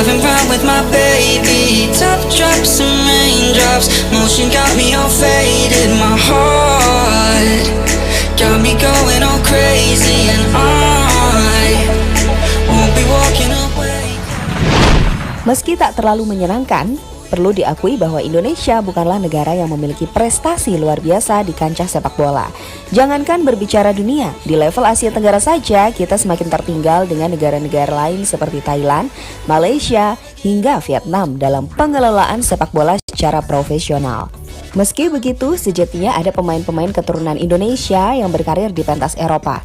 Driving round with my baby, top drops and raindrops, motion got me all faded. My heart got me going all crazy, and I won't be walking away. Meski tak terlalu menyenangkan, perlu diakui bahwa Indonesia bukanlah negara yang memiliki prestasi luar biasa di kancah sepak bola. Jangankan berbicara dunia, di level Asia Tenggara saja kita semakin tertinggal dengan negara-negara lain seperti Thailand, Malaysia, hingga Vietnam dalam pengelolaan sepak bola secara profesional. Meski begitu, sejatinya ada pemain-pemain keturunan Indonesia yang berkarir di pentas Eropa.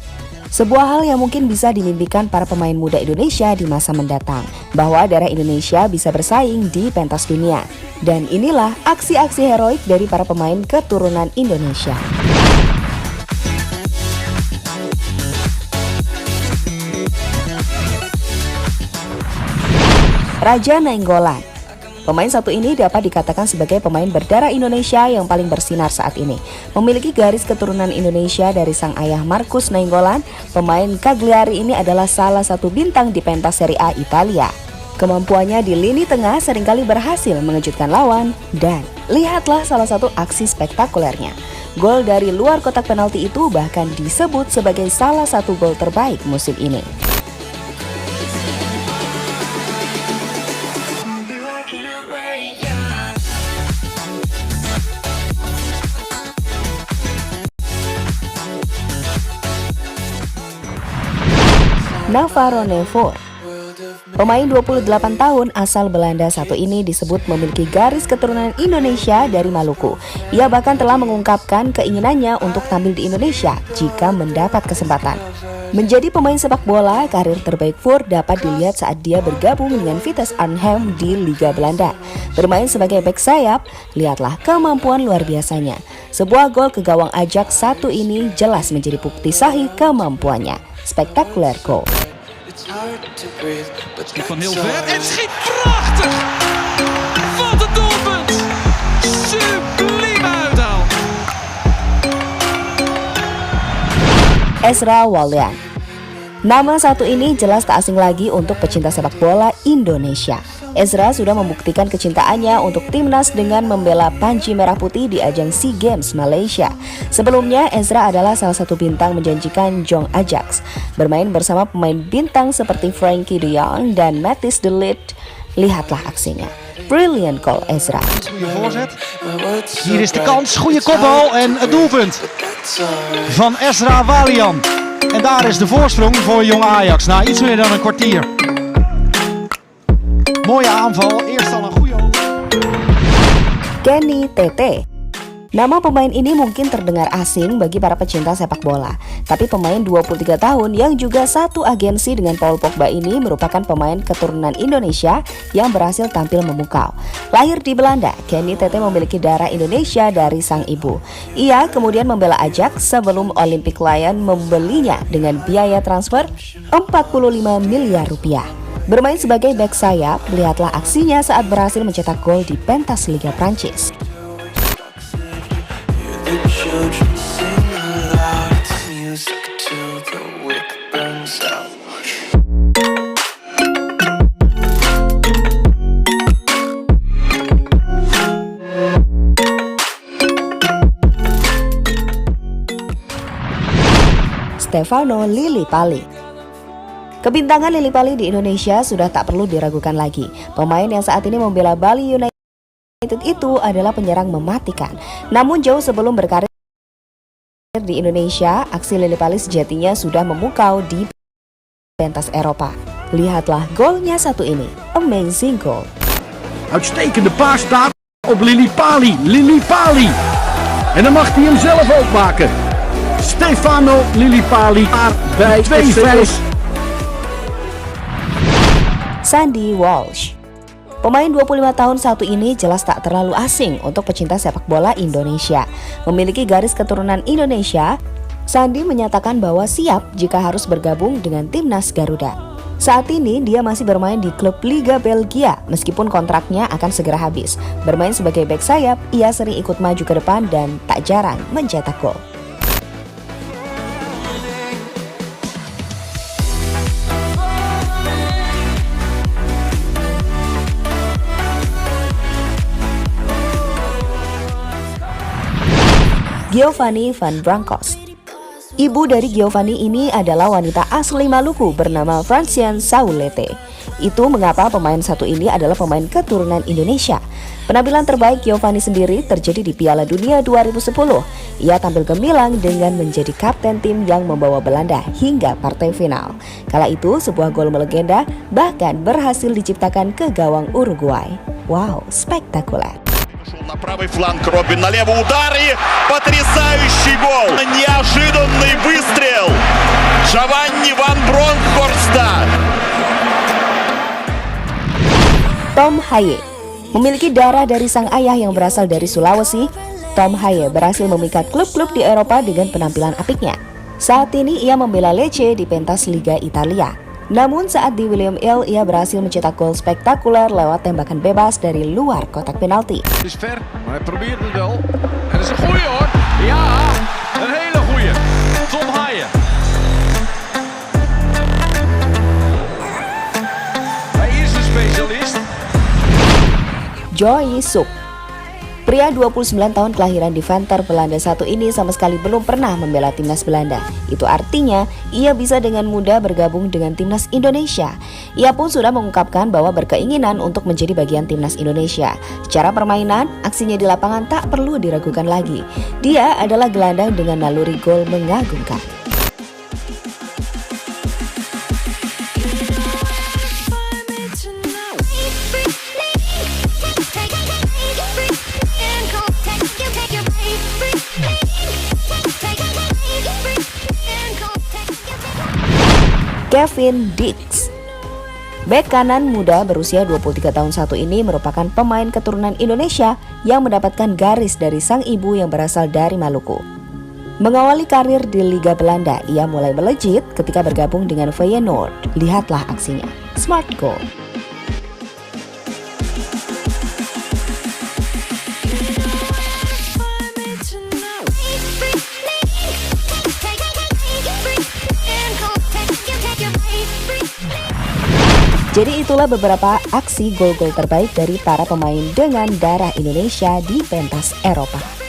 Sebuah hal yang mungkin bisa dimimpikan para pemain muda Indonesia di masa mendatang, bahwa darah Indonesia bisa bersaing di pentas dunia. Dan inilah aksi-aksi heroik dari para pemain keturunan Indonesia. Raja Nainggolan. Pemain satu ini dapat dikatakan sebagai pemain berdarah Indonesia yang paling bersinar saat ini. Memiliki garis keturunan Indonesia dari sang ayah Marcus Nainggolan, pemain Cagliari ini adalah salah satu bintang di pentas Serie A Italia. Kemampuannya di lini tengah seringkali berhasil mengejutkan lawan, dan lihatlah salah satu aksi spektakulernya. Gol dari luar kotak penalti itu bahkan disebut sebagai salah satu gol terbaik musim ini. Navarro Nevoe. Pemain 28 tahun asal Belanda satu ini disebut memiliki garis keturunan Indonesia dari Maluku. Ia bahkan telah mengungkapkan keinginannya untuk tampil di Indonesia jika mendapat kesempatan. Menjadi pemain sepak bola, karir terbaik Voor dapat dilihat saat dia bergabung dengan Vitesse Arnhem di Liga Belanda. Bermain sebagai bek sayap, lihatlah kemampuan luar biasanya. Sebuah gol ke gawang Ajax satu ini jelas menjadi bukti sahih kemampuannya. Spektakuler goal. Van heel ver en schiet prachtig! Wat een doelpunt! Sublieme uithaal! Ezra Walian. Nama satu ini jelas tak asing lagi untuk pecinta sepak bola Indonesia. Ezra sudah membuktikan kecintaannya untuk timnas dengan membela Panji Merah Putih di ajang SEA Games Malaysia. Sebelumnya, Ezra adalah salah satu bintang menjanjikan Jong Ajax. Bermain bersama pemain bintang seperti Frenkie de Jong dan Matthijs de Ligt. Lihatlah aksinya. Brilliant goal Ezra. Goede voorzet. Hier is de kans, goede kopbal en het doelpunt van Ezra Walian. En daar is de voorsprong voor Jong Ajax na iets meer dan een kwartier. Mooie aanval, eerst al een goede. Kenny Tete. Nama pemain ini mungkin terdengar asing bagi para pecinta sepak bola. Tapi pemain 23 tahun yang juga satu agensi dengan Paul Pogba ini merupakan pemain keturunan Indonesia yang berhasil tampil memukau. Lahir di Belanda, Kenny Tete memiliki darah Indonesia dari sang ibu. Ia kemudian membela Ajax sebelum Olympic Lyon membelinya dengan biaya transfer 45 miliar rupiah. Bermain sebagai bek sayap, lihatlah aksinya saat berhasil mencetak gol di pentas Liga Prancis. Stefano Lillipali. Kebintangan Lillipali di Indonesia sudah tak perlu diragukan lagi. Pemain yang saat ini membela Bali United itu adalah penyerang mematikan. Namun jauh sebelum berkarir di Indonesia, aksi Lillipali sejatinya sudah memukau di pentas Eropa. Lihatlah golnya satu ini. Amazing goal. Uitstekende paas staat op Lillipali. Lillipali. En dan mag hij hem zelf ook maken. Stefano Lillipali bij 2-5. Sandy Walsh. Pemain 25 tahun satu ini jelas tak terlalu asing untuk pecinta sepak bola Indonesia. Memiliki garis keturunan Indonesia, Sandy menyatakan bahwa siap jika harus bergabung dengan timnas Garuda. Saat ini dia masih bermain di klub Liga Belgia meskipun kontraknya akan segera habis. Bermain sebagai bek sayap, ia sering ikut maju ke depan dan tak jarang mencetak gol. Giovanni van Bronckhorst. Ibu dari Giovanni ini adalah wanita asli Maluku bernama Franciane Saulete. Itu mengapa pemain satu ini adalah pemain keturunan Indonesia. Penampilan terbaik Giovanni sendiri terjadi di Piala Dunia 2010. Ia tampil gemilang dengan menjadi kapten tim yang membawa Belanda hingga partai final. Kala itu sebuah gol melegenda bahkan berhasil diciptakan ke gawang Uruguay. Wow, spektakuler. На правый фланг Робин, налево удар и потрясающий гол! Неожиданный выстрел Джованни ван Бронкхорста. Tom Haye. Memiliki darah dari sang ayah yang berasal dari Sulawesi, Tom Haye berhasil memikat klub-klub di Eropa dengan penampilan apiknya. Saat ini ia membela Lecce di pentas Liga Italia. Namun saat di William Hill ia berhasil mencetak gol spektakuler lewat tembakan bebas dari luar kotak penalti. Het is ver, maar hij probeert het wel. En dat is een goeie hoor. Ja, een hele goeie. Tom Haye. Hij is een specialist. Joy Soep. Pria 29 tahun kelahiran di Venter, Belanda satu ini sama sekali belum pernah membela timnas Belanda. Itu artinya ia bisa dengan mudah bergabung dengan timnas Indonesia. Ia pun sudah mengungkapkan bahwa berkeinginan untuk menjadi bagian timnas Indonesia. Secara permainan, aksinya di lapangan tak perlu diragukan lagi. Dia adalah gelandang dengan naluri gol mengagumkan. Kevin Dix. Bek kanan muda berusia 23 tahun satu ini merupakan pemain keturunan Indonesia yang mendapatkan garis dari sang ibu yang berasal dari Maluku. Mengawali karir di Liga Belanda, ia mulai melejit ketika bergabung dengan Feyenoord. Lihatlah aksinya, smart goal. Jadi itulah beberapa aksi gol-gol terbaik dari para pemain dengan darah Indonesia di pentas Eropa.